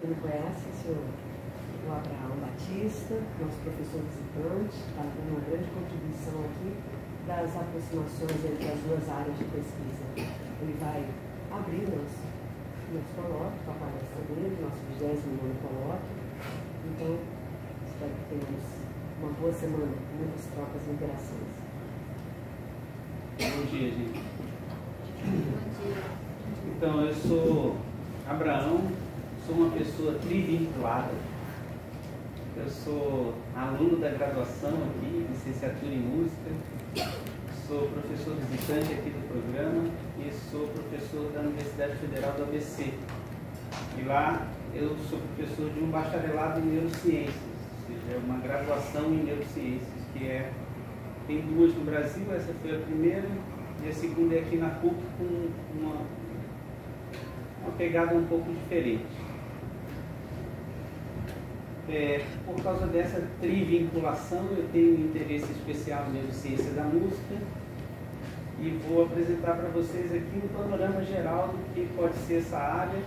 Quem não conhece, o Abraão Batista, nosso professor visitante, está dando uma grande contribuição aqui das aproximações entre as duas áreas de pesquisa. Ele vai abrir nosso colóquio, com a palestra dele, nosso 29º colóquio. Então, espero que tenhamos uma boa semana, muitas trocas e interações. Bom dia, gente. Então, eu sou Abraão, sou uma pessoa trivinculada. Eu sou aluno da graduação aqui, licenciatura em música, sou professor visitante aqui do programa e sou professor da Universidade Federal do ABC. E lá eu sou professor de um bacharelado em neurociências, ou seja, é uma graduação em neurociências, tem duas no Brasil, essa foi a primeira, e a segunda é aqui na PUC com uma pegada um pouco diferente. Por causa dessa trivinculação, eu tenho um interesse especial em neurociência da música e vou apresentar para vocês aqui um panorama geral do que pode ser essa área,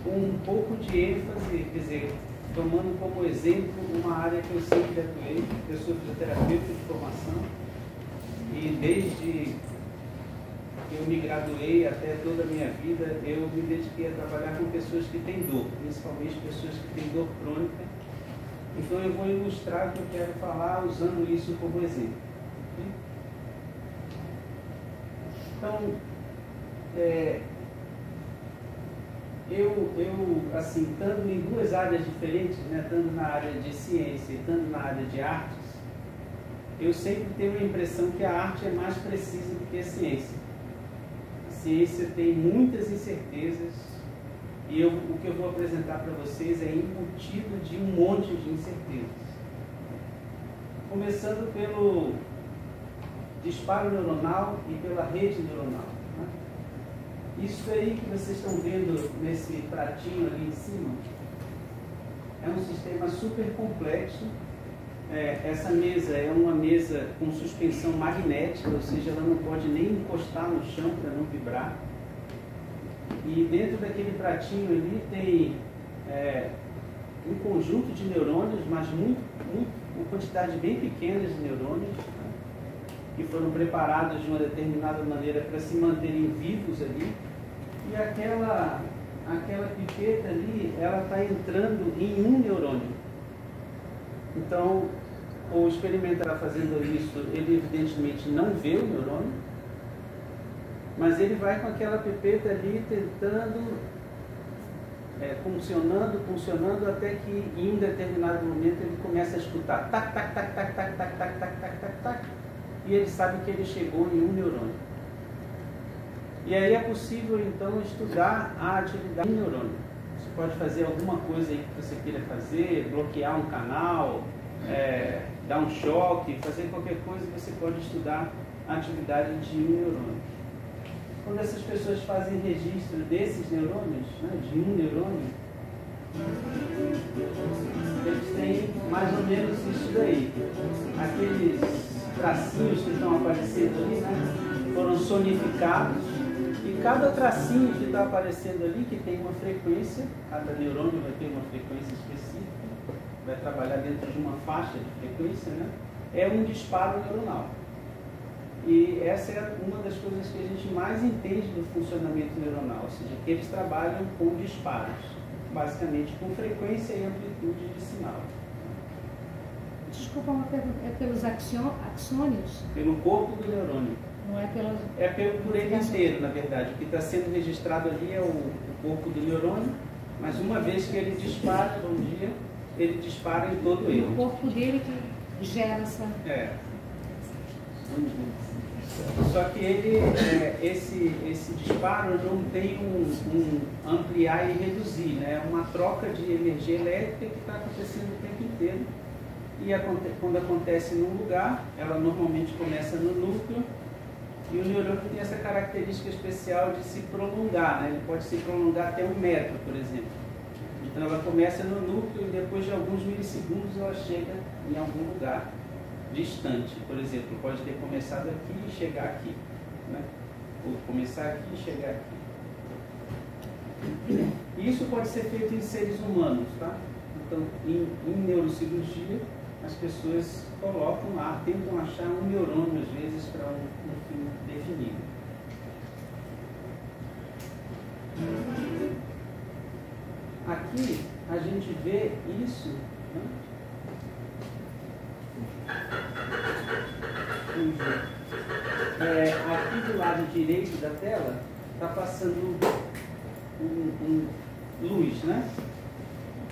com um pouco de ênfase, quer dizer, tomando como exemplo uma área que eu sempre atuei. Eu sou fisioterapeuta de formação e desde que eu me graduei até toda a minha vida, eu me dediquei a trabalhar com pessoas que têm dor, principalmente pessoas que têm dor crônica. Então eu vou ilustrar o que eu quero falar usando isso como exemplo. Okay? Então, assim, estando em duas áreas diferentes, né, estando na área de ciência e estando na área de artes, eu sempre tenho a impressão que a arte é mais precisa do que a ciência. A ciência tem muitas incertezas e o que eu vou apresentar para vocês é embutido de um monte de incertezas. Começando pelo disparo neuronal e pela rede neuronal. Isso aí que vocês estão vendo nesse pratinho ali em cima é um sistema super complexo. Essa mesa é uma mesa com suspensão magnética, ou seja, ela não pode nem encostar no chão para não vibrar. E dentro daquele pratinho ali tem um conjunto de neurônios, mas uma quantidade bem pequena de neurônios, né, que foram preparados de uma determinada maneira para se manterem vivos ali. E aquela pipeta ali, ela está entrando em um neurônio. Então, o experimentar fazendo isso, ele evidentemente não vê o neurônio, mas ele vai com aquela pipeta ali tentando, funcionando, até que em um determinado momento ele começa a escutar tac, tac, tac, tac, tac, tac, tac, tac, tac, tac, tac, e ele sabe que ele chegou em um neurônio. E aí é possível, então, estudar a atividade do neurônio. Você pode fazer alguma coisa aí que você queira fazer, bloquear um canal, dar um choque, fazer qualquer coisa, você pode estudar a atividade de um neurônio. Quando essas pessoas fazem registro desses neurônios, né, de um neurônio, eles têm mais ou menos isso daí. Aqueles tracinhos que estão aparecendo ali, né, foram sonificados. E cada tracinho que está aparecendo ali, que tem uma frequência, cada neurônio vai ter uma frequência específica, vai trabalhar dentro de uma faixa de frequência, né? É um disparo neuronal. E essa é uma das coisas que a gente mais entende do funcionamento neuronal, ou seja, que eles trabalham com disparos, basicamente com frequência e amplitude de sinal. Desculpa, uma pergunta, é pelos axônios? Pelo corpo do neurônio. Não é pelas... por ele inteiro, na verdade. O que está sendo registrado ali é o corpo do neurônio, mas uma vez que ele dispara, ele dispara em todo ele. O corpo dele que gera essa... Só que esse disparo não tem um ampliar e reduzir, né? É uma troca de energia elétrica que está acontecendo o tempo inteiro. E quando acontece num lugar, ela normalmente começa no núcleo, e o neurônio tem essa característica especial de se prolongar, né? Ele pode se prolongar até 1 metro, por exemplo. Então ela começa no núcleo e depois de alguns milissegundos ela chega em algum lugar distante. Por exemplo, pode ter começado aqui e chegar aqui, né? Ou começar aqui e chegar aqui. Isso pode ser feito em seres humanos, tá? Então, em neurocirurgia, as pessoas colocam lá, tentam achar um neurônio, às vezes, para um fim definido. Aqui, a gente vê isso, né? Aqui do lado direito da tela, está passando luz, né?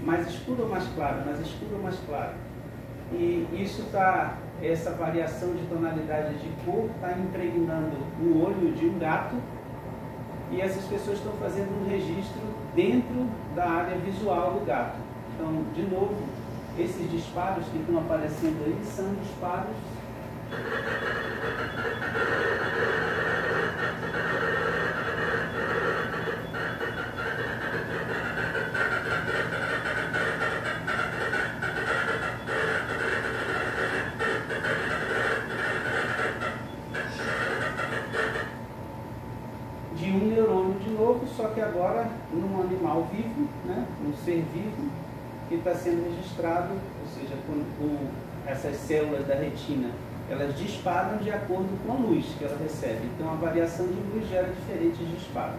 Mais escuro ou mais claro? Mais escuro ou mais claro? E isso essa variação de tonalidade de cor está impregnando o olho de um gato, e essas pessoas estão fazendo um registro dentro da área visual do gato. Então, de novo, esses disparos que estão aparecendo aí são disparos de um neurônio de novo, só que agora num animal vivo, né? Um ser vivo que está sendo registrado, ou seja, essas células da retina, elas disparam de acordo com a luz que ela recebe. Então a variação de luz gera diferentes disparos.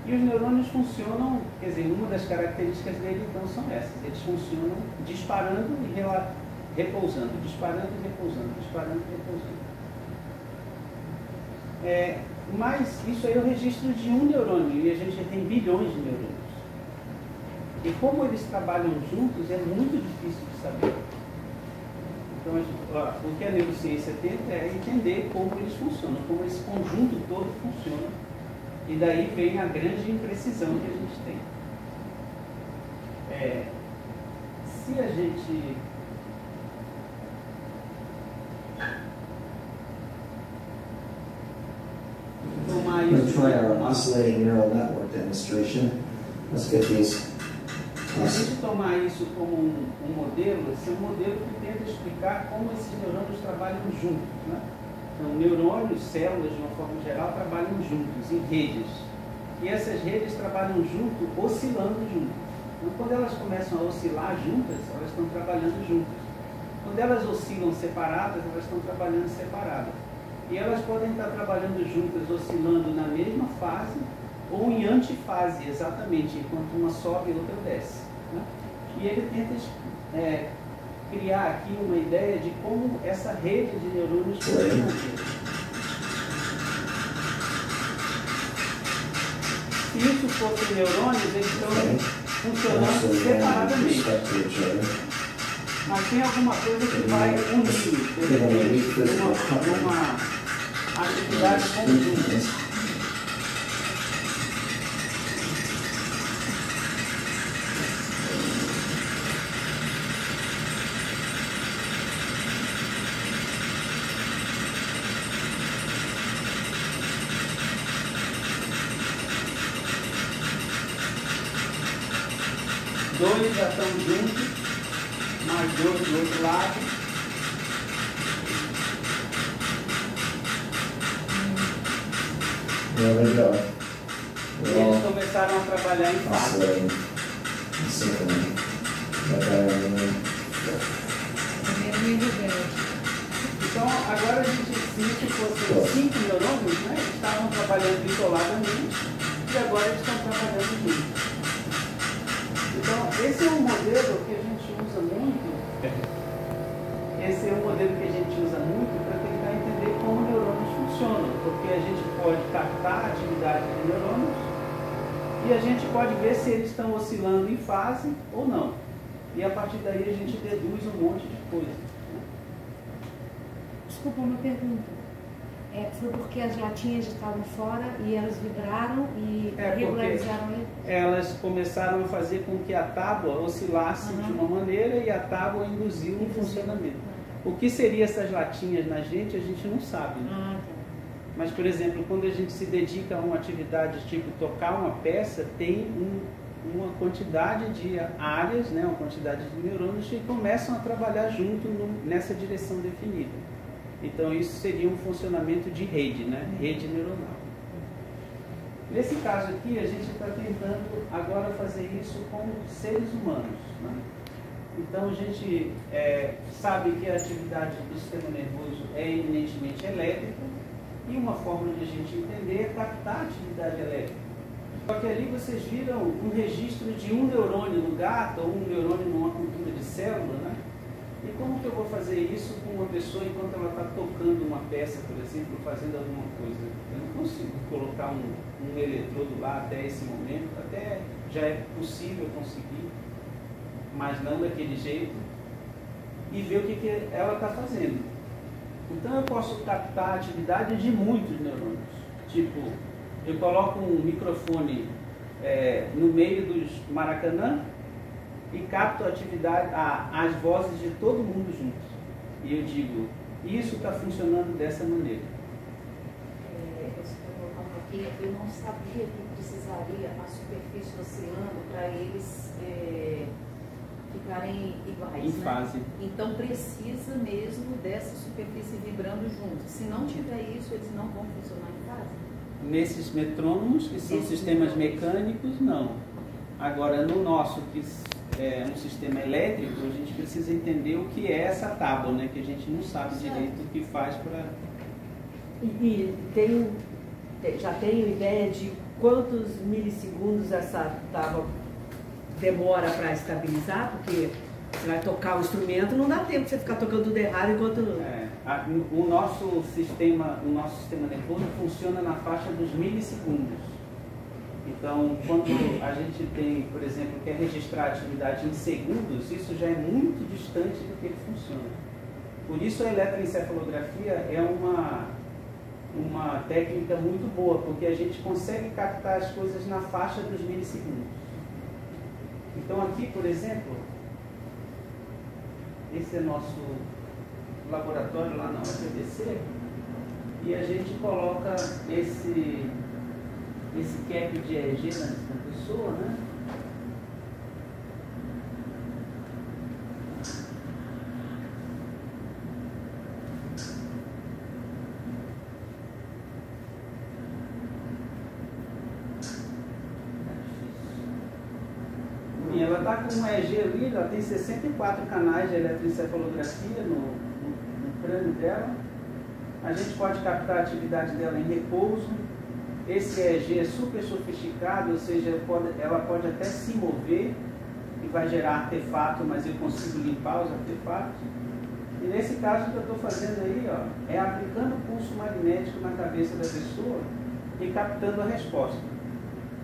E os neurônios funcionam, quer dizer, uma das características dele então são essas. Eles funcionam disparando e repousando, disparando e repousando, disparando e repousando. Mas isso aí é o registro de um neurônio, e a gente tem bilhões de neurônios. E como eles trabalham juntos é muito difícil de saber. Então, o que a neurociência tenta é entender como eles funcionam, como esse conjunto todo funciona. E daí vem a grande imprecisão que a gente tem. Se a gente tomar I'm going to isso... try our oscillating neural network demonstration. Let's get these. Se a gente tomar isso como um modelo, esse é um modelo que tenta explicar como esses neurônios trabalham juntos, né? Então, neurônios, células, de uma forma geral, trabalham juntos, em redes. E essas redes trabalham junto, oscilando juntas. Então, quando elas começam a oscilar juntas, elas estão trabalhando juntas. Quando elas oscilam separadas, elas estão trabalhando separadas. E elas podem estar trabalhando juntas, oscilando na mesma fase, ou em antifase, exatamente, enquanto uma sobe e outra desce, né? E ele tenta criar aqui uma ideia de como essa rede de neurônios funciona. Se isso fossem neurônios, eles estão funcionando separadamente. Mas tem alguma coisa que vai unir uma atividade conjunta. Dois já estão juntos, mais dois do outro lado. E eles começaram a trabalhar em fase. Então, agora a gente, se isso fosse 5 neurônios, né, eles estavam trabalhando isoladamente e agora eles estão trabalhando juntos. Então, esse é um modelo que a gente usa muito. Esse é um modelo que a gente usa muito para tentar entender como neurônios funcionam, porque a gente pode captar a atividade de neurônios e a gente pode ver se eles estão oscilando em fase ou não. E a partir daí a gente deduz um monte de coisa. Desculpa uma pergunta. Foi porque as latinhas estavam fora e elas vibraram e regularizaram ele? Elas começaram a fazer com que a tábua oscilasse de uma maneira e a tábua induziu um funcionamento. O que seriam essas latinhas na gente, a gente não sabe. Né? Tá. Mas, por exemplo, quando a gente se dedica a uma atividade tipo tocar uma peça, tem uma quantidade de áreas, né, uma quantidade de neurônios que começam a trabalhar junto nessa direção definida. Então isso seria um funcionamento de rede, né? Rede neuronal. Nesse caso aqui, a gente está tentando agora fazer isso com seres humanos, né? Então, a gente sabe que a atividade do sistema nervoso é eminentemente elétrica, e uma forma de a gente entender é captar a atividade elétrica. Só que ali vocês viram um registro de um neurônio no gato, ou um neurônio numa cultura de célula, né? E como que eu vou fazer isso com uma pessoa enquanto ela está tocando uma peça, por exemplo, fazendo alguma coisa? Eu não consigo colocar um eletrodo lá até esse momento, até já é possível conseguir, mas não daquele jeito, e ver o que ela está fazendo. Então eu posso captar a atividade de muitos neurônios. Tipo, eu coloco um microfone no meio dos Maracanã e capto a atividade, as vozes de todo mundo juntos. E eu digo, isso está funcionando dessa maneira. Eu não sabia que precisaria a superfície oscilando para eles ficarem iguais. Em fase. Então precisa mesmo dessa superfície vibrando junto. Se não tiver isso, eles não vão funcionar em fase? Nesses metrônomos, que são sistemas mecânicos, não. Agora, no nosso, que é um sistema elétrico, a gente precisa entender o que é essa tábua, né? Que a gente não sabe direito o que faz para... Já tenho ideia de quantos milissegundos essa tábua demora para estabilizar, porque você vai tocar o instrumento, não dá tempo de você ficar tocando tudo errado enquanto... O nosso sistema nervoso funciona na faixa dos milissegundos. Então, quando a gente tem, por exemplo, quer registrar a atividade em segundos, isso já é muito distante do que ele funciona. Por isso a eletroencefalografia é uma técnica muito boa, porque a gente consegue captar as coisas na faixa dos milissegundos. Então aqui, por exemplo, esse é nosso laboratório lá na UFBC, e a gente coloca esse cap de EEG na pessoa, né? E ela está com um EEG ali, ela tem 64 canais de eletroencefalografia no crânio dela. A gente pode captar a atividade dela em repouso. Esse EEG é super sofisticado, ou seja, ela pode até se mover e vai gerar artefato, mas eu consigo limpar os artefatos. E nesse caso, o que eu estou fazendo aí, ó, é aplicando pulso magnético na cabeça da pessoa e captando a resposta.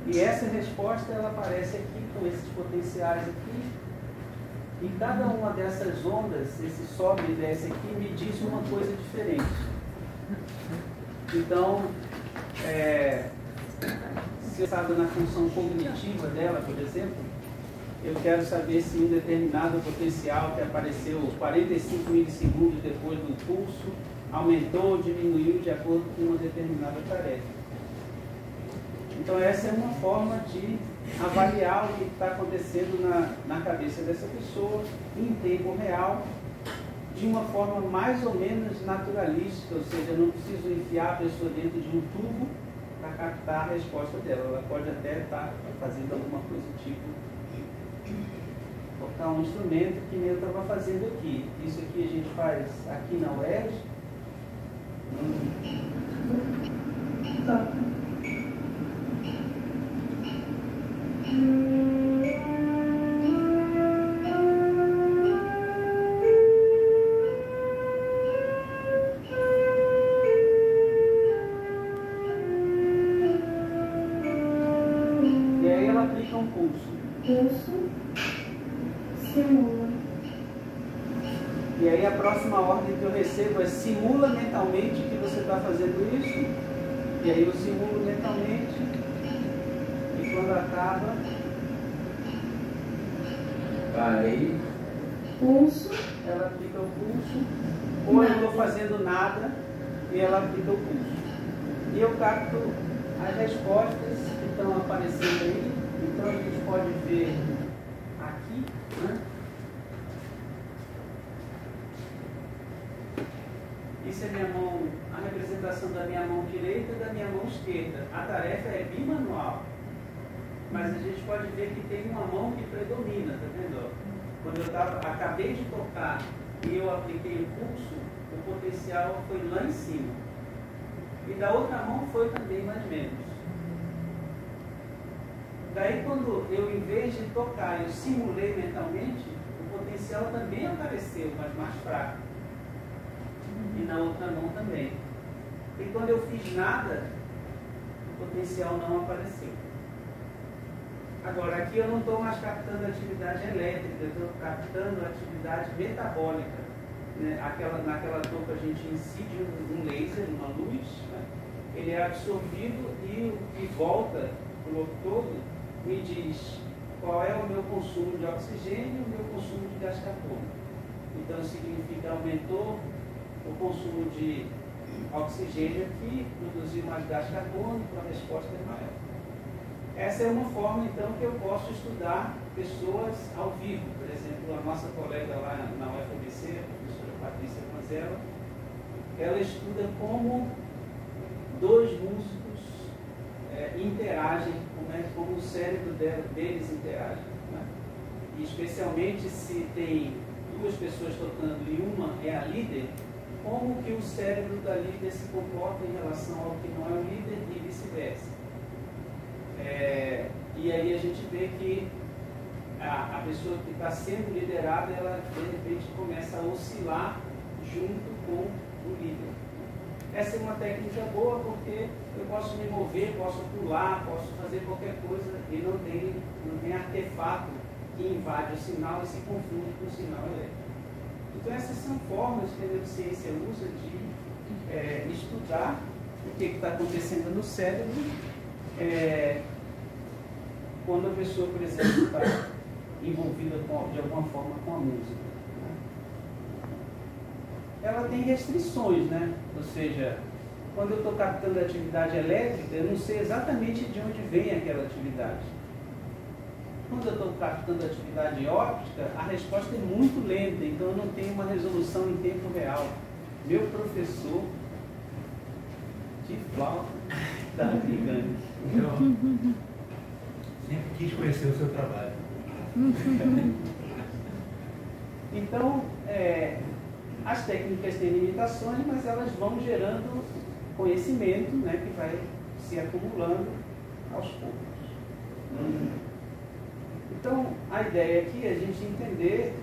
E essa resposta, ela aparece aqui com esses potenciais aqui. E cada uma dessas ondas, esse sobe e desce aqui, me diz uma coisa diferente. Então, se eu sabe na função cognitiva dela, por exemplo, eu quero saber se um determinado potencial que apareceu 45 milissegundos depois do pulso aumentou ou diminuiu de acordo com uma determinada tarefa. Então essa é uma forma de avaliar o que está acontecendo na cabeça dessa pessoa em tempo real, de uma forma mais ou menos naturalística, ou seja, eu não preciso enfiar a pessoa dentro de um tubo para captar a resposta dela. Ela pode até estar fazendo alguma coisa tipo tocar um instrumento que nem eu estava fazendo aqui. Isso aqui a gente faz aqui na UERJ. Tá. E aí ela aplica um pulso. Pulso, simula. E aí a próxima ordem que eu recebo é simula mentalmente que você está fazendo isso. E aí eu simulo mentalmente. E quando acaba, Vai. Pulso, ela aplica o pulso. Ou eu não estou fazendo nada e ela aplica o pulso. E eu capto as respostas que estão aparecendo aí. Então a gente pode ver aqui, né? Isso é minha mão representação da minha mão direita e da minha mão esquerda. A tarefa é bimanual. Mas a gente pode ver que tem uma mão que predomina, tá vendo? Quando eu acabei de tocar e eu apliquei o pulso, o potencial foi lá em cima. E da outra mão foi também mais ou menos. Daí quando eu, em vez de tocar, eu simulei mentalmente, o potencial também apareceu, mas mais fraco. E na outra mão também. E quando eu fiz nada, o potencial não apareceu. Agora, aqui eu não estou mais captando atividade elétrica, eu estou captando atividade metabólica. Né? Naquela touca a gente incide um laser, uma luz, né? Ele é absorvido e o que volta para o lobo todo me diz qual é o meu consumo de oxigênio e o meu consumo de gás carbônico. Então significa aumentou o consumo de oxigênio aqui, produziu mais gás carbônico, a resposta é maior. Essa é uma forma, então, que eu posso estudar pessoas ao vivo. Por exemplo, a nossa colega lá na UFABC, a professora Patrícia Manzella, ela estuda como dois músicos interagem, como o cérebro deles interage. Né? E especialmente se tem duas pessoas tocando e uma é a líder, como que o cérebro da líder se comporta em relação ao que não é o líder e vice-versa. E aí a gente vê que a pessoa que está sendo liderada, ela de repente começa a oscilar junto com o líder. Essa é uma técnica boa porque eu posso me mover, posso pular, posso fazer qualquer coisa e não tem artefato que invade o sinal e se confunde com o sinal elétrico. Então essas são formas que a neurociência usa de estudar o que está acontecendo no cérebro quando a pessoa, por exemplo, está envolvida de alguma forma com a música. Ela tem restrições, né? Ou seja, quando eu estou captando a atividade elétrica, eu não sei exatamente de onde vem aquela atividade. Quando eu estou captando a atividade óptica, a resposta é muito lenta, então eu não tenho uma resolução em tempo real. Meu professor de flauta está ligando. Eu sempre quis conhecer o seu trabalho. Então, as técnicas têm limitações, mas elas vão gerando conhecimento, né, que vai se acumulando aos poucos. Então, a ideia aqui é a gente entender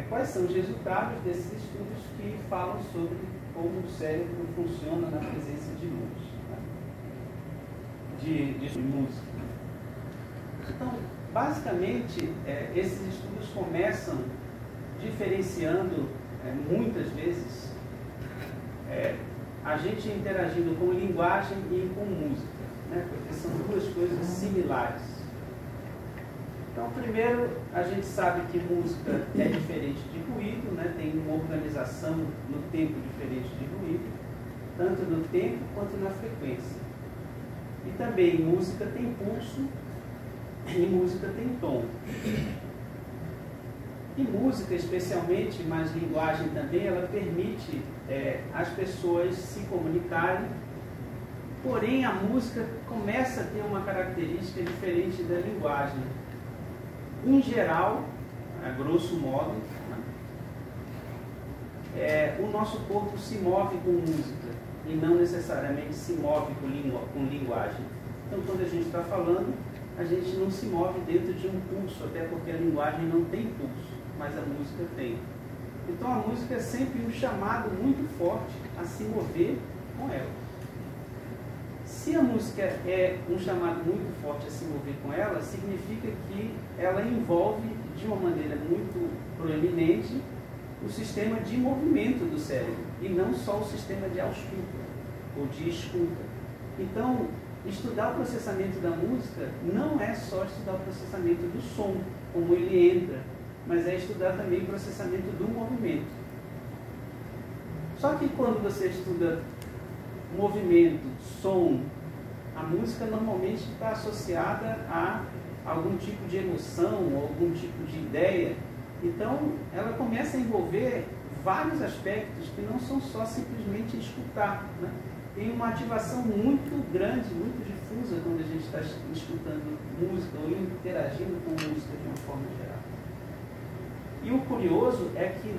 quais são os resultados desses estudos que falam sobre como o cérebro funciona na presença de luz, né? de música. Então, basicamente, esses estudos começam diferenciando, muitas vezes, a gente interagindo com linguagem e com música, né? Porque são duas coisas similares. Então, primeiro, a gente sabe que música é diferente de ruído, né? Tem uma organização no tempo diferente de ruído, tanto no tempo quanto na frequência. E também música tem pulso e música tem tom. E música, especialmente, mas linguagem também, ela permite as pessoas se comunicarem, porém a música começa a ter uma característica diferente da linguagem. Em geral, a grosso modo, o nosso corpo se move com música e não necessariamente se move com linguagem. Então, quando a gente está falando, a gente não se move dentro de um pulso, até porque a linguagem não tem pulso, mas a música tem. Então, a música é sempre um chamado muito forte a se mover com ela. Se a música é um chamado muito forte a se mover com ela, significa que ela envolve de uma maneira muito proeminente o sistema de movimento do cérebro e não só o sistema de ausculta ou de escuta. Então, estudar o processamento da música não é só estudar o processamento do som, como ele entra, mas é estudar também o processamento do movimento. Só que quando você estuda movimento, som, a música normalmente está associada a algum tipo de emoção, ou algum tipo de ideia. Então, ela começa a envolver vários aspectos que não são só simplesmente escutar, né? tem uma ativação muito grande, muito difusa quando a gente está escutando música ou interagindo com música de uma forma geral. E o curioso é que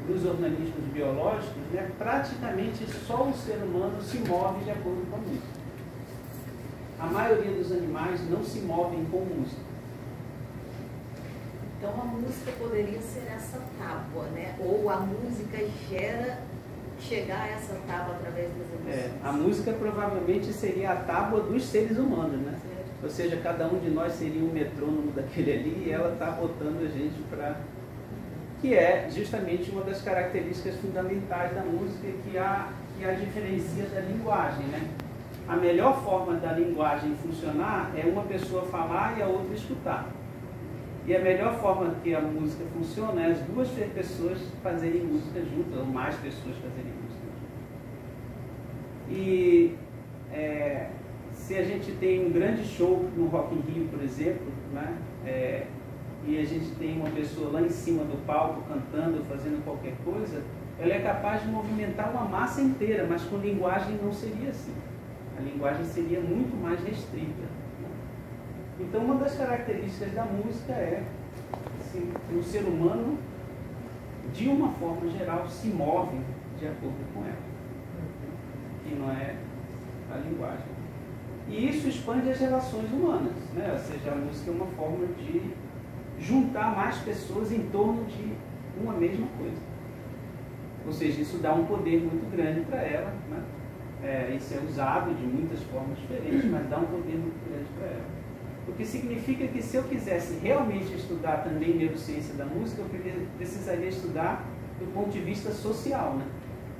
nos organismos biológicos, né, praticamente só o ser humano se move de acordo com a música. A maioria dos animais não se movem com música. Então a música poderia ser essa tábua, né? Ou a música gera chegar a essa tábua através das emoções. A música provavelmente seria a tábua dos seres humanos, né? Ou seja, cada um de nós seria um metrônomo daquele ali e ela está botando a gente para... Que é justamente uma das características fundamentais da música que a diferencia da linguagem, né? A melhor forma da linguagem funcionar é uma pessoa falar e a outra escutar. E a melhor forma que a música funciona é as duas pessoas fazerem música juntas, ou mais pessoas fazerem música juntas. E se a gente tem um grande show no Rock in Rio, por exemplo, né, e a gente tem uma pessoa lá em cima do palco cantando, fazendo qualquer coisa, ela é capaz de movimentar uma massa inteira, mas com linguagem não seria assim. A linguagem seria muito mais restrita. Então, uma das características da música é que o ser humano, de uma forma geral, se move de acordo com ela, que não é a linguagem. E isso expande as relações humanas, né? Ou seja, a música é uma forma de juntar mais pessoas em torno de uma mesma coisa. Ou seja, isso dá um poder muito grande para ela, né? Isso é usado de muitas formas diferentes, mas dá um poder muito grande para ela. O que significa que se eu quisesse realmente estudar também neurociência da música, eu precisaria estudar do ponto de vista social, né?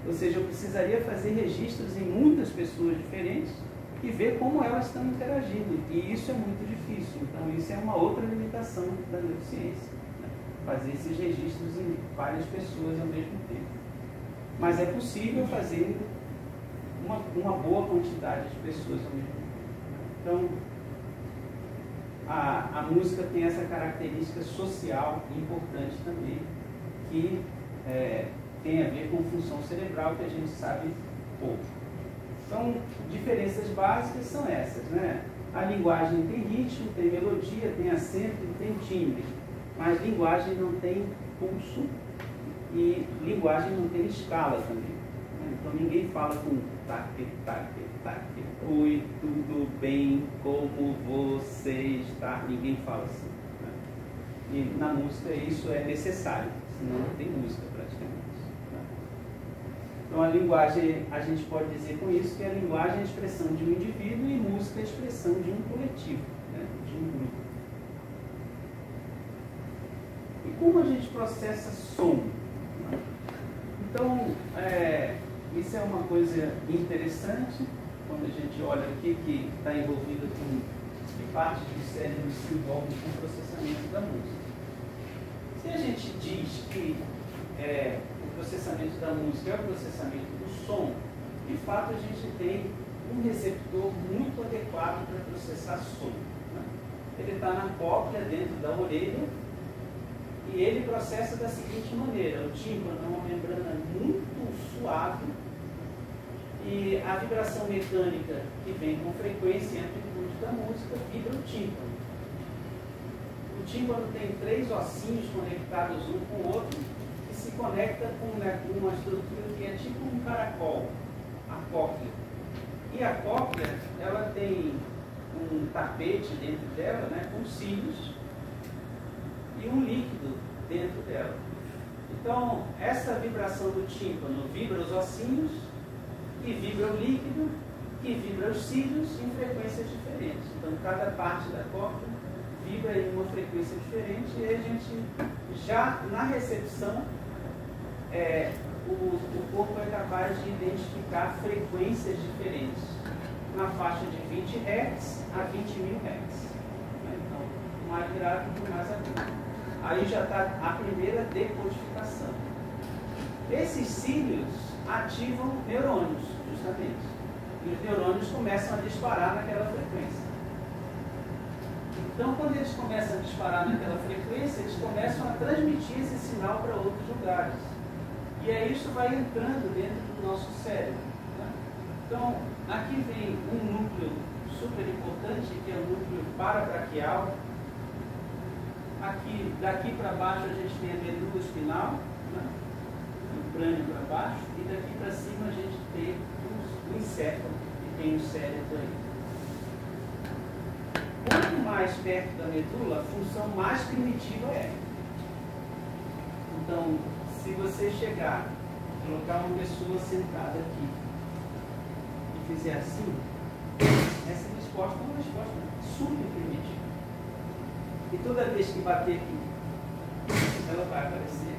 Ou seja, eu precisaria fazer registros em muitas pessoas diferentes e ver como elas estão interagindo. E isso é muito difícil. Então, isso é uma outra limitação da neurociência, né? Fazer esses registros em várias pessoas ao mesmo tempo. Mas é possível fazer uma boa quantidade de pessoas ao mesmo tempo. Então, a música tem essa característica social importante também, que tem a ver com função cerebral, que a gente sabe pouco. Então, diferenças básicas são essas, né? A linguagem tem ritmo, tem melodia, tem acento e tem timbre, mas linguagem não tem pulso e linguagem não tem escala também. Então ninguém fala com taque, taque, taque. Oi, tudo bem, como você está? Ninguém fala assim, né? E na música isso é necessário, senão não tem música praticamente, né? Então a linguagem, a gente pode dizer com isso que a linguagem é a expressão de um indivíduo e música é a expressão de um coletivo, né? De um grupo. E como a gente processa som? Né? Então, isso é uma coisa interessante, quando a gente olha o que está envolvido com que parte do cérebro se envolve com o processamento da música. Se a gente diz que o processamento da música é o processamento do som, de fato a gente tem um receptor muito adequado para processar som, né? Ele está na cóclea, dentro da orelha, e ele processa da seguinte maneira: o tímpano é uma membrana muito suave e a vibração mecânica que vem com frequência e amplitude da música vibra o tímpano. O tímpano tem 3 ossinhos conectados um com o outro que se conecta com uma estrutura que é tipo um caracol, a cóclea. E a cóclea, ela tem um tapete dentro dela, né, com cílios e um líquido dentro dela. Então, essa vibração do tímpano vibra os ossinhos, que vibra o líquido, que vibra os cílios em frequências diferentes. Então, cada parte da cóclea vibra em uma frequência diferente e a gente, já na recepção, o corpo é capaz de identificar frequências diferentes, na faixa de 20 Hz a 20.000 Hz. Então, mais grave e mais agudo. Aí já está a primeira decodificação. Esses cílios ativam neurônios, justamente. E os neurônios começam a disparar naquela frequência. Então, quando eles começam a disparar naquela frequência, eles começam a transmitir esse sinal para outros lugares. E aí isso vai entrando dentro do nosso cérebro. Então, aqui vem um núcleo super importante, que é o núcleo parabraquial. Aqui, daqui para baixo, a gente tem a medula espinal, né? O crânio para baixo, e daqui para cima a gente tem o encéfalo, que tem o cérebro aí. Quanto mais perto da medula, a função mais primitiva é. Então, se você chegar, colocar uma pessoa sentada aqui e fizer assim, essa resposta é uma resposta super primitiva. E toda vez que bater aqui, ela vai aparecer.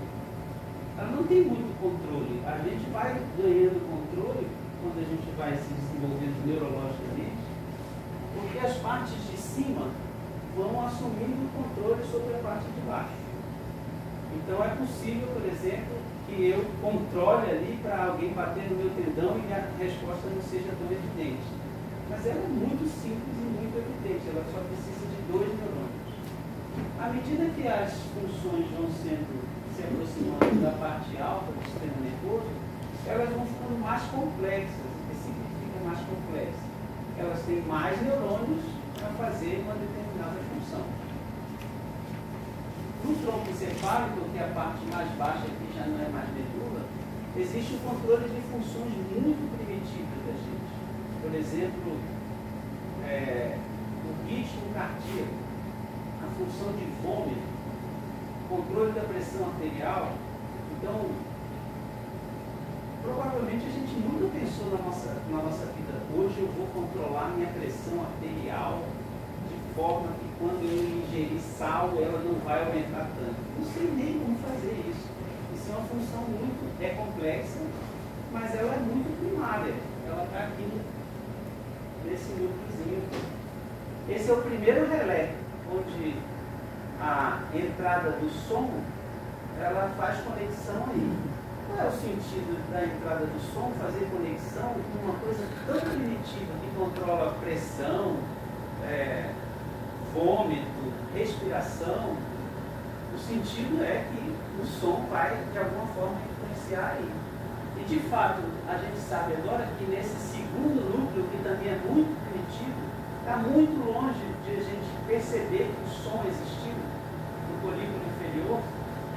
Ela não tem muito controle. A gente vai ganhando controle quando a gente vai se desenvolvendo neurologicamente, porque as partes de cima vão assumindo o controle sobre a parte de baixo. Então é possível, por exemplo, que eu controle ali para alguém bater no meu tendão e a resposta não seja tão evidente. Mas ela é muito simples e muito evidente, ela só precisa de 2 neurônios. À medida que as funções vão se aproximando da parte alta do sistema nervoso, elas vão ficando mais complexas. O que significa mais complexa? Elas têm mais neurônios para fazer uma determinada função. No tronco encefálico, que é a parte mais baixa, que já não é mais medula, existe o controle de funções muito primitivas da gente. Por exemplo, o ritmo cardíaco, a função de vômito, controle da pressão arterial. Então, provavelmente a gente nunca pensou na nossa vida. Hoje eu vou controlar minha pressão arterial de forma que quando eu ingerir sal, ela não vai aumentar tanto. Não sei nem como fazer isso. Isso é uma função muito complexa, mas ela é muito primária. Ela está aqui nesse núcleozinho. Esse é o primeiro relé, onde a entrada do som, ela faz conexão aí. Qual é o sentido da entrada do som fazer conexão com uma coisa tão primitiva que controla pressão, vômito, respiração? O sentido é que o som vai, de alguma forma, influenciar aí. E, de fato, a gente sabe agora que nesse segundo núcleo, que também é muito primitivo, está muito longe de a gente perceber que o som existiu no polígono inferior.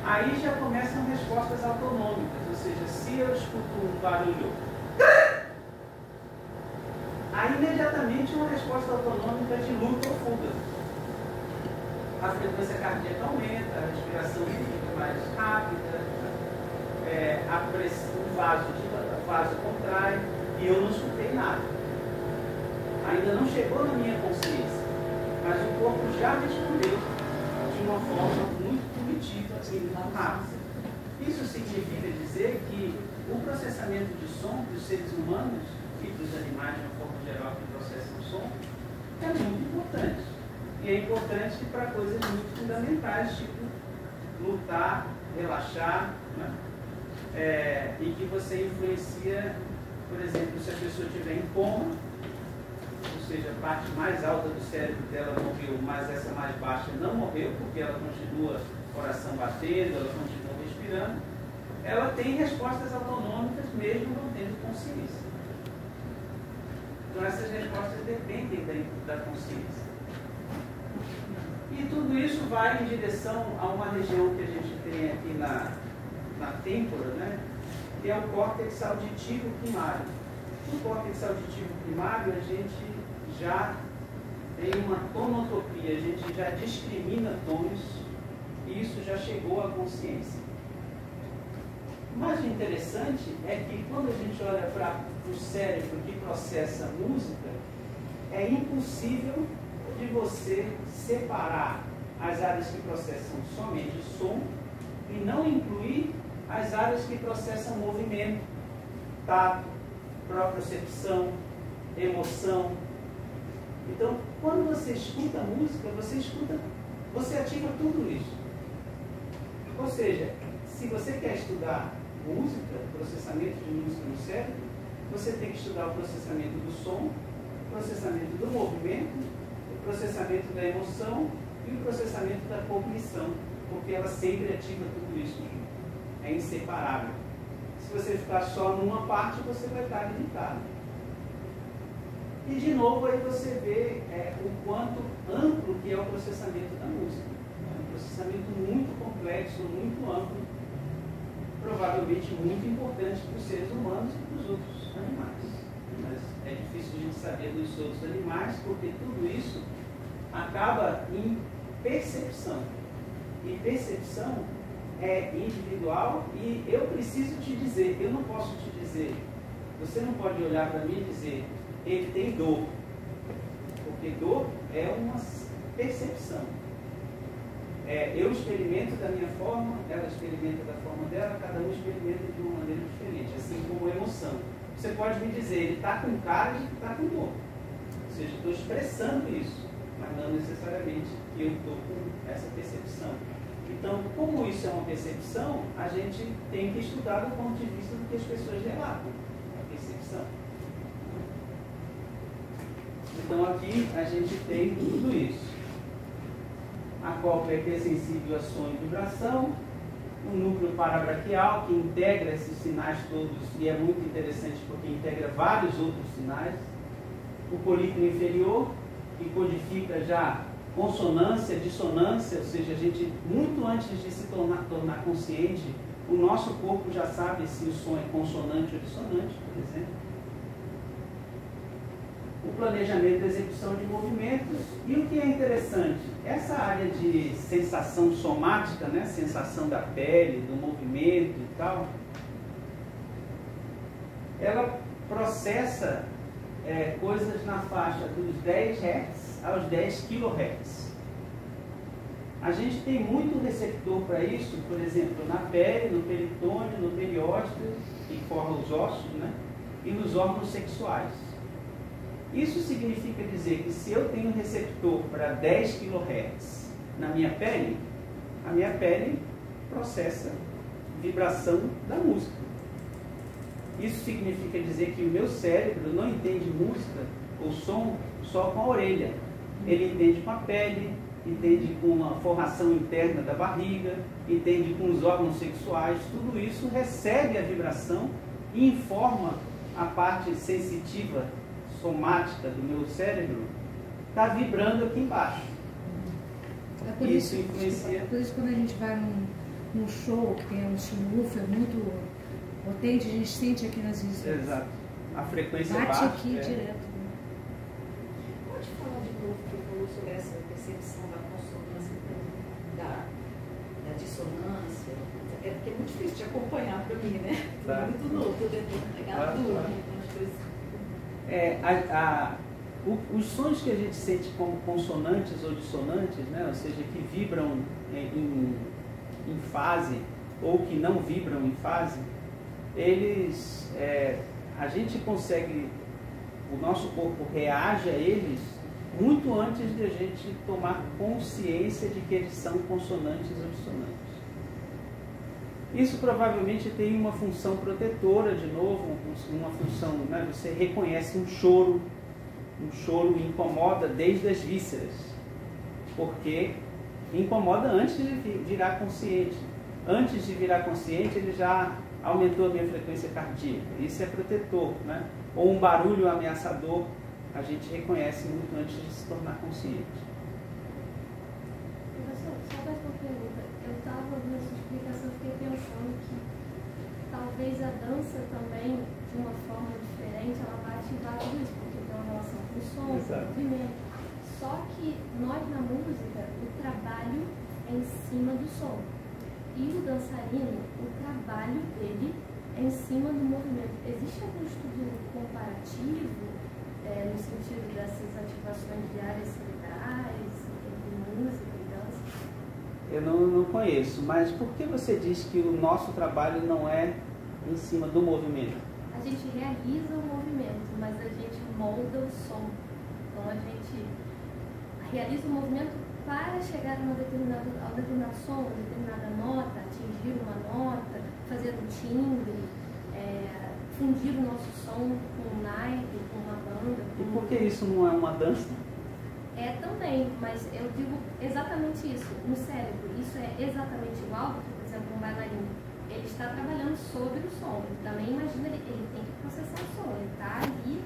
Aí já começam respostas autonômicas, ou seja, se eu escuto um barulho, aí imediatamente uma resposta autonômica de luta ou fuga. A frequência cardíaca aumenta, a respiração fica mais rápida, o vaso contrai, e eu não escutei nada. Ainda não chegou na minha consciência, mas o corpo já respondeu de uma forma muito primitiva e muito rápida. Isso significa dizer que o processamento de som dos seres humanos e dos animais, de uma forma geral, que processam som, é muito importante. E é importante para coisas muito fundamentais, tipo lutar, relaxar, né? E que você influencia, por exemplo, se a pessoa estiver em coma, ou seja, a parte mais alta do cérebro dela morreu, mas essa mais baixa não morreu, porque ela continua coração batendo, ela continua respirando, ela tem respostas autonômicas mesmo não tendo consciência. Então essas respostas dependem da consciência. E tudo isso vai em direção a uma região que a gente tem aqui na têmpora, né? Que é o córtex auditivo primário. No córtex auditivo primário, a gente já tem uma tonotopia, a gente já discrimina tons, e isso já chegou à consciência. O mais interessante é que quando a gente olha para o cérebro que processa música, é impossível de você separar as áreas que processam somente som e não incluir as áreas que processam movimento, tato, propriocepção, emoção. Então, quando você escuta música, você ativa tudo isso. Ou seja, se você quer estudar música, processamento de música no cérebro, você tem que estudar o processamento do som, o processamento do movimento, o processamento da emoção e o processamento da cognição, porque ela sempre ativa tudo isso junto. É inseparável. Se você ficar só numa parte, você vai estar limitado. E de novo aí você vê o quanto amplo que é o processamento da música. É um processamento muito complexo, muito amplo, provavelmente muito importante para os seres humanos e para os outros animais. Mas é difícil a gente saber dos outros animais, porque tudo isso acaba em percepção. E percepção é individual e eu preciso te dizer, eu não posso te dizer, você não pode olhar para mim e dizer, ele tem dor. Porque dor é uma percepção. Eu experimento da minha forma, ela experimenta da forma dela, cada um experimenta de uma maneira diferente, assim como emoção. Você pode me dizer, ele está com cara de que está com dor. Ou seja, estou expressando isso, mas não necessariamente que eu estou com essa percepção. Então, como isso é uma percepção, a gente tem que estudar do ponto de vista do que as pessoas relatam, a percepção. Então, aqui a gente tem tudo isso. A cópula é sensível a som e vibração, um núcleo parabraquial que integra esses sinais todos e é muito interessante porque integra vários outros sinais. O polígono inferior, que codifica já consonância, dissonância, ou seja, a gente, muito antes de se tornar consciente, o nosso corpo já sabe se o som é consonante ou dissonante, por exemplo. O planejamento e execução de movimentos. E o que é interessante, essa área de sensação somática, né, sensação da pele, do movimento e tal, ela processa coisas na faixa dos 10 Hz aos 10 kHz. A gente tem muito receptor para isso, por exemplo, na pele, no peritônio, no periósteo, que forma os ossos, né, e nos órgãos sexuais. Isso significa dizer que se eu tenho um receptor para 10 kHz na minha pele, a minha pele processa vibração da música. Isso significa dizer que o meu cérebro não entende música ou som só com a orelha. Ele entende com a pele, entende com a forração interna da barriga, entende com os órgãos sexuais. Tudo isso recebe a vibração e informa a parte sensitiva somática do meu cérebro, está vibrando aqui embaixo. Isso influencia. Por isso, quando a gente vai num show que tem um subwoofer muito potente, a gente sente aqui nas regiões. Exato. A frequência bate baixa. aqui direto. Pode falar de novo que falou sobre essa percepção da consonância, da dissonância? É porque é muito difícil de acompanhar para mim, né? Tá. Muito novo, estou tentando pegar tudo. Algumas coisas. Os sons que a gente sente como consonantes ou dissonantes, né, ou seja, que vibram em fase ou que não vibram em fase, eles, a gente consegue, o nosso corpo reage a eles muito antes de a gente tomar consciência de que eles são consonantes ou dissonantes. Isso provavelmente tem uma função protetora, de novo, uma função, né? Você reconhece um choro incomoda desde as vísceras, porque incomoda antes de virar consciente. Antes de virar consciente, ele já aumentou a minha frequência cardíaca. Isso é protetor, né? Ou um barulho ameaçador, a gente reconhece muito antes de se tornar consciente. Professor, só mais uma pergunta. Eu estava ouvindo essa explicação, fiquei pensando que talvez a dança também, de uma forma diferente, ela vai ativar tudo isso, porque tem uma relação com o som, com o movimento. Só que nós na música, o trabalho é em cima do som. E o dançarino, o trabalho dele é em cima do movimento. Existe algum estudo comparativo no sentido dessas ativações de áreas cerebrais, entre música e dança? Eu não conheço, mas por que você diz que o nosso trabalho não é em cima do movimento? A gente realiza o movimento, mas a gente molda o som. Então a gente realiza o movimento para chegar a um determinado som, uma determinada nota, atingir uma nota, fazer um timbre, fundir o nosso som com um naipe, com uma banda. E por que isso não é uma dança? É também, mas eu digo exatamente isso. No cérebro, isso é exatamente igual, porque, por exemplo, um bailarino ele está trabalhando sobre o som. Também imagina, ele tem que processar o som, ele está ali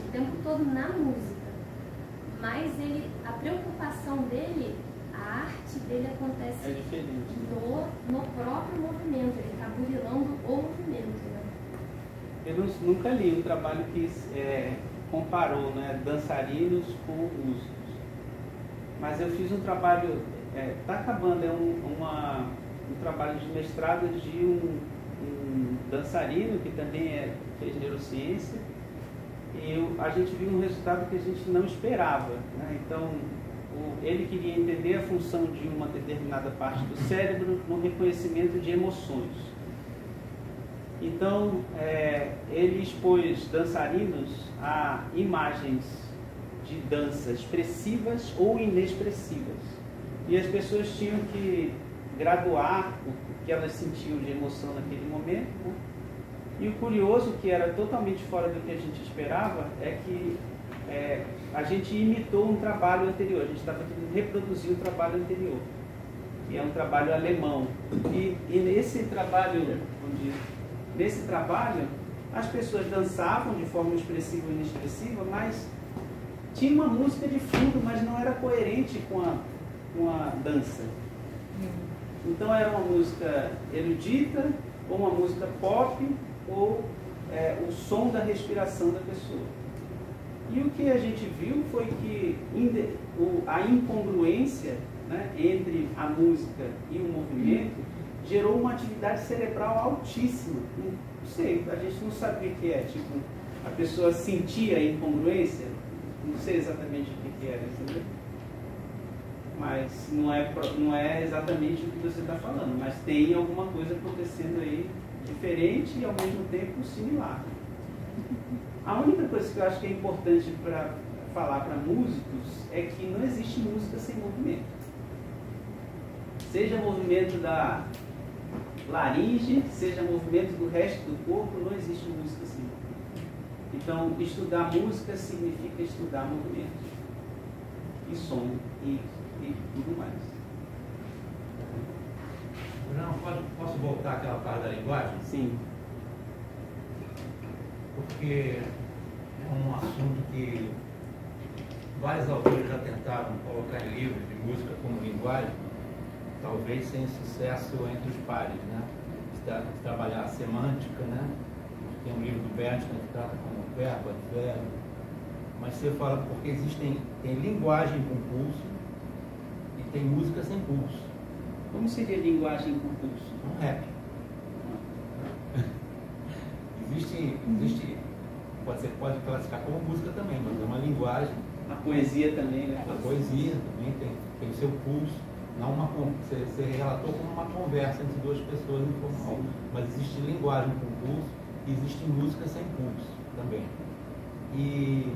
o tempo todo na música. Mas a preocupação dele, a arte dele acontece no próprio movimento, ele está burilando o movimento. Né? Eu nunca li um trabalho que comparou, né, dançarinos com músicos. Mas eu fiz um trabalho, está acabando, um trabalho de mestrado de um dançarino que também fez neurociência, e a gente viu um resultado que a gente não esperava. Né? Então, ele queria entender a função de uma determinada parte do cérebro no reconhecimento de emoções. Então, ele expôs dançarinos a imagens de dança expressivas ou inexpressivas. E as pessoas tinham que graduar o que elas sentiam de emoção naquele momento. Né? E o curioso, que era totalmente fora do que a gente esperava, é que a gente imitou um trabalho anterior. A gente estava querendo reproduzir o trabalho anterior, que é um trabalho alemão. E nesse trabalho, as pessoas dançavam de forma expressiva ou inexpressiva, mas tinha uma música de fundo, mas não era coerente com a dança. Então era uma música erudita, ou uma música pop, ou o som da respiração da pessoa. E o que a gente viu foi que a incongruência, né, entre a música e o movimento gerou uma atividade cerebral altíssima. Não sei, a gente não sabia o que é. Tipo, a pessoa sentia a incongruência, não sei exatamente o que era, entendeu? Mas não é exatamente o que você está falando, mas tem alguma coisa acontecendo aí diferente e ao mesmo tempo similar. A única coisa que eu acho que é importante para falar para músicos é que não existe música sem movimento. Seja movimento da laringe, seja movimento do resto do corpo, não existe música sem movimento. Então, estudar música significa estudar movimento e som e tudo mais. Não, posso voltar àquela parte da linguagem? Sim. Porque é um assunto que vários autores já tentaram colocar em livros de música como linguagem, talvez sem sucesso entre os pares, né? Trabalhar a semântica, né? Tem um livro do Bergson que trata como verbo, advérbio, mas você fala porque tem linguagem com pulso e tem música sem pulso. Como seria linguagem com pulso? Um rap. Existe, pode classificar como música também, mas é uma linguagem. A poesia também, né? A poesia também tem o seu pulso. Não você relatou como uma conversa entre duas pessoas informal. Mas existe linguagem com pulso e existe música sem pulso também. E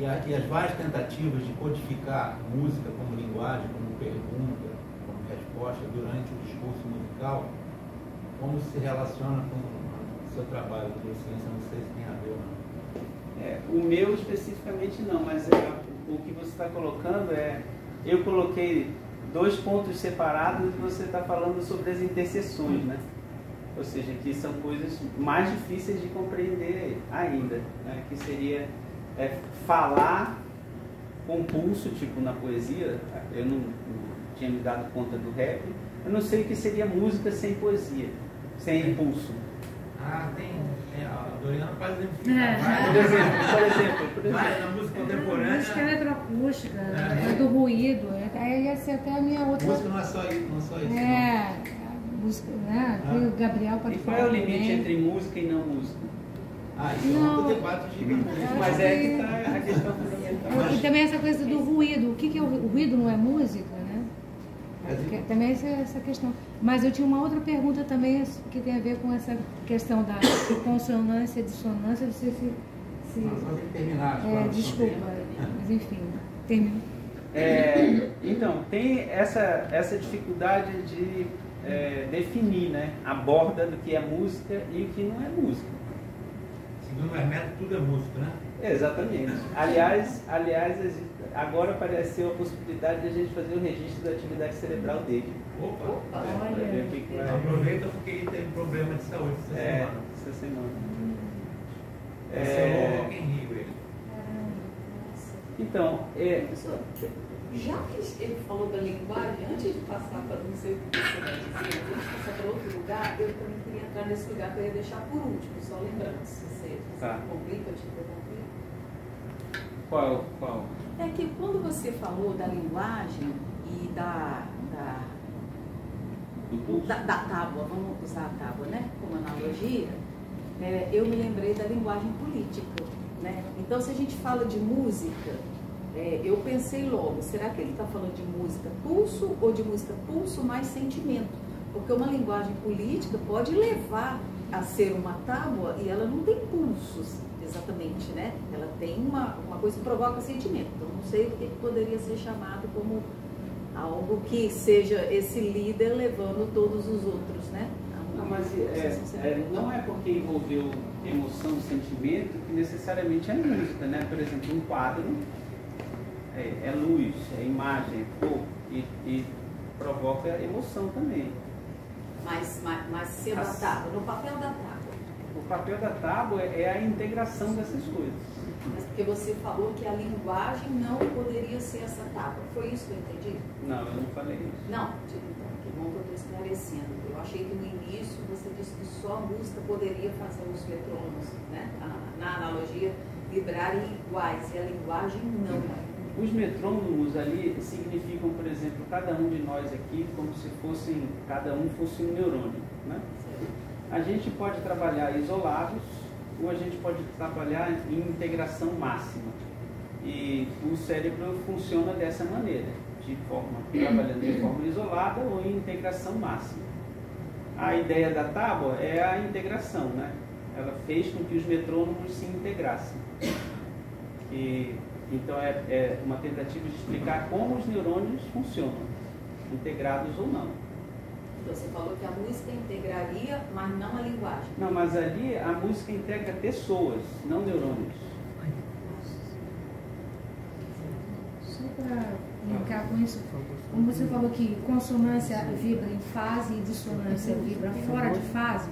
as várias tentativas de codificar música como linguagem, como pergunta, como resposta durante o discurso musical, como se relaciona com o seu trabalho de ciência, não sei se tem a ver ou não. O meu especificamente não, mas o que você está colocando eu coloquei 2 pontos separados e você está falando sobre as interseções, né? Ou seja, que são coisas mais difíceis de compreender ainda, né? Que seria falar com pulso, tipo na poesia. Eu não tinha me dado conta do rap. Eu não sei o que seria música sem poesia, sem pulso. Tem. A Doriana faz Por exemplo. Mas na música contemporânea. Música eletroacústica, do ruído. Aí ia ser até a minha outra. Música não é só isso. Música, né? O Gabriel pode falar. E qual é o limite entre música e não música? Isso é um debate gigante. Mas que está a questão fundamental. E também essa coisa do ruído. O que é o ruído? Não é música, né? Também essa questão. Mas eu tinha uma outra pergunta também que tem a ver com essa questão da consonância e dissonância. Não sei se só tem que terminar. Desculpa, mas enfim, termino. Então, tem essa dificuldade de definir, né, a borda do que é música e o que não é música. Segundo o Hermeto, tudo é música, né? Exatamente. Aliás, agora apareceu a possibilidade de a gente fazer o registro da atividade cerebral dele. Opa! Pra ver o que que vai... Aproveita porque ele teve problema de saúde essa semana. É Rock in Rio, ele. Então, Professor, já que ele falou da linguagem, antes de passar para não sei o que você vai dizer, antes de passar para outro lugar, eu também queria entrar nesse lugar que eu ia deixar por último, só lembrando, se você complica, eu te interrompi. Qual? É que quando você falou da linguagem e da tábua, vamos usar a tábua, né, como analogia, eu me lembrei da linguagem política, né? Então, se a gente fala de música, eu pensei logo, será que ele está falando de música pulso ou de música pulso mais sentimento? Porque uma linguagem política pode levar a ser uma tábua e ela não tem pulsos, exatamente, né? Ela tem uma coisa que provoca sentimento. Então, não sei o que poderia ser chamado como algo que seja esse líder levando todos os outros, né? Não, mas não é porque envolveu emoção, sentimento, que necessariamente é música, né? Por exemplo, um quadro é luz, é imagem, cor, e provoca emoção também. Mas sendo a tábua, no papel da tábua. O papel da tábua é a integração dessas coisas. Mas porque você falou que a linguagem não poderia ser essa tábua. Foi isso que eu entendi? Não, eu não falei isso. Não, então, que bom que eu estou esclarecendo. Eu achei que no início você disse que só a música poderia fazer os metrônomos, né? Na analogia, vibrarem iguais, e a linguagem não. Os metrônomos ali significam, por exemplo, cada um de nós aqui como se cada um fosse um neurônio, né? A gente pode trabalhar isolados ou a gente pode trabalhar em integração máxima. E o cérebro funciona dessa maneira, trabalhando de forma isolada ou em integração máxima. A ideia da tábua é a integração, né? Ela fez com que os metrônomos se integrassem. Então é uma tentativa de explicar como os neurônios funcionam, integrados ou não. Então você falou que a música integraria, mas não a linguagem. Não, mas ali a música integra pessoas, não neurônios. Só para linkar com isso, como você falou que consonância vibra em fase e dissonância vibra fora de fase,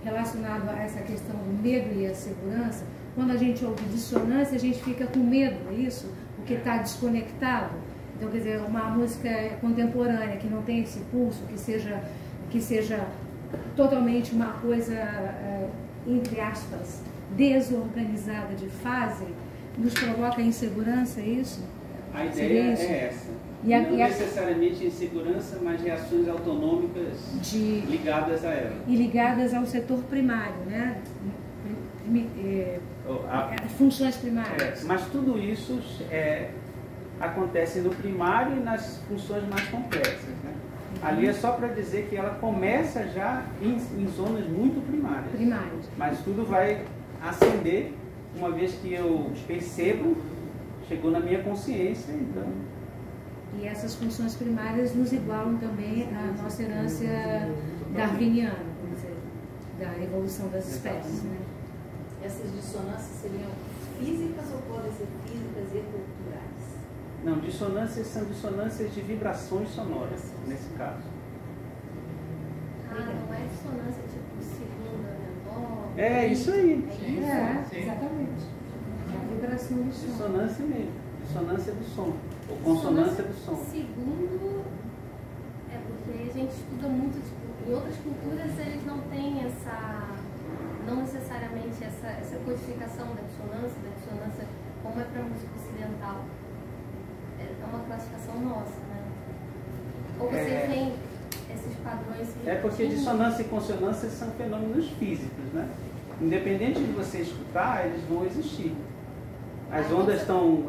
relacionado a essa questão do medo e a segurança, quando a gente ouve dissonância, a gente fica com medo, é isso? Porque está desconectado. Então, quer dizer, uma música contemporânea que não tem esse pulso, que seja totalmente uma coisa, entre aspas, desorganizada de fase, nos provoca insegurança, é isso? A ideia é essa. Não necessariamente insegurança, mas reações autonômicas ligadas a ela. E ligadas ao setor primário, né? Funções primárias. Mas tudo isso acontece no primário e nas funções mais complexas, né? Ali é só para dizer que ela começa já em zonas muito primárias. Mas tudo vai ascender uma vez que eu percebo, chegou na minha consciência, então... E essas funções primárias nos igualam também à nossa herança darwiniana, vamos dizer, da evolução das espécies, né? Essas dissonâncias seriam físicas ou podem ser físicas e culturais? Não, dissonâncias são dissonâncias de vibrações sonoras, nesse caso. Não é dissonância tipo segunda menor? É isso aí. Exatamente. É a vibração do som. Dissonância mesmo. Dissonância do som. Ou consonância do som. Segundo, porque a gente estuda muito, tipo, em outras culturas eles não têm não necessariamente essa codificação da dissonância como é para a música ocidental. É uma classificação nossa, né? Ou vocês têm esses padrões que... Porque dissonância e consonância são fenômenos físicos, né? Independente de você escutar, eles vão existir. As ondas estão...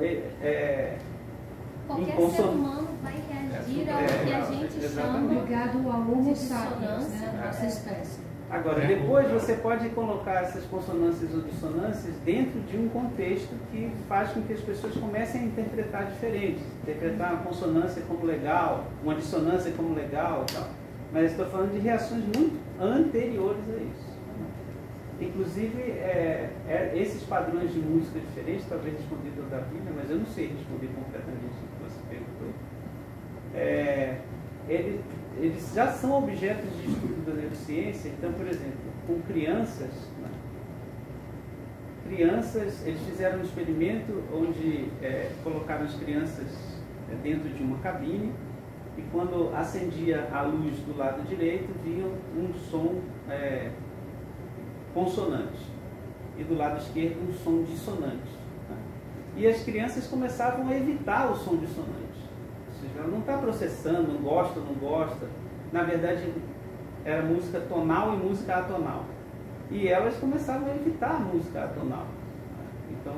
Qualquer ser humano vai reagir ao que a gente chama ligado ao Homo sapiens, né? Nossa espécie. Agora, depois você pode colocar essas consonâncias ou dissonâncias dentro de um contexto que faz com que as pessoas comecem a interpretar diferente. Interpretar uma consonância como legal, uma dissonância como legal e tal. Mas estou falando de reações muito anteriores a isso. Inclusive, esses padrões de música diferentes, talvez respondido ao Davi, né, mas eu não sei responder completamente o que você perguntou. Eles já são objetos de estudo da neurociência. Então, por exemplo, com crianças, né, eles fizeram um experimento onde colocaram as crianças dentro de uma cabine, e quando acendia a luz do lado direito, viam um som consonante, e do lado esquerdo um som dissonante. Né? E as crianças começavam a evitar o som dissonante. Ou seja, ela não está processando, não gosta. Na verdade, era música tonal e música atonal. E elas começavam a evitar a música atonal. Então,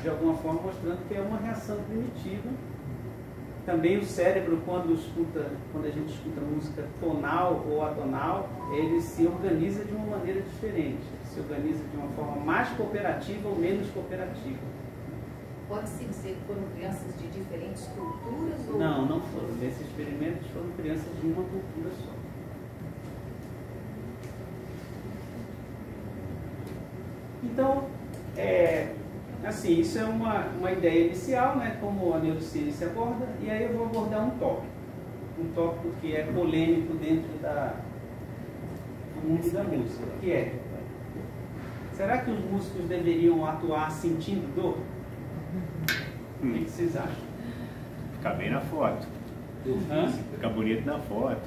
de alguma forma, mostrando que é uma reação primitiva. Também o cérebro, quando a gente escuta música tonal ou atonal, ele se organiza de uma maneira diferente. Ele se organiza de uma forma mais cooperativa ou menos cooperativa. Pode-se dizer que foram crianças de diferentes culturas? Ou... Não foram. Nesses experimentos foram crianças de uma cultura só. Então, assim, isso é uma ideia inicial, né, como a neurociência aborda, e aí eu vou abordar um tópico que é polêmico dentro do mundo da música, que é: será que os músicos deveriam atuar sentindo dor? O que vocês acham? Fica bem na foto. Fica bonito na foto.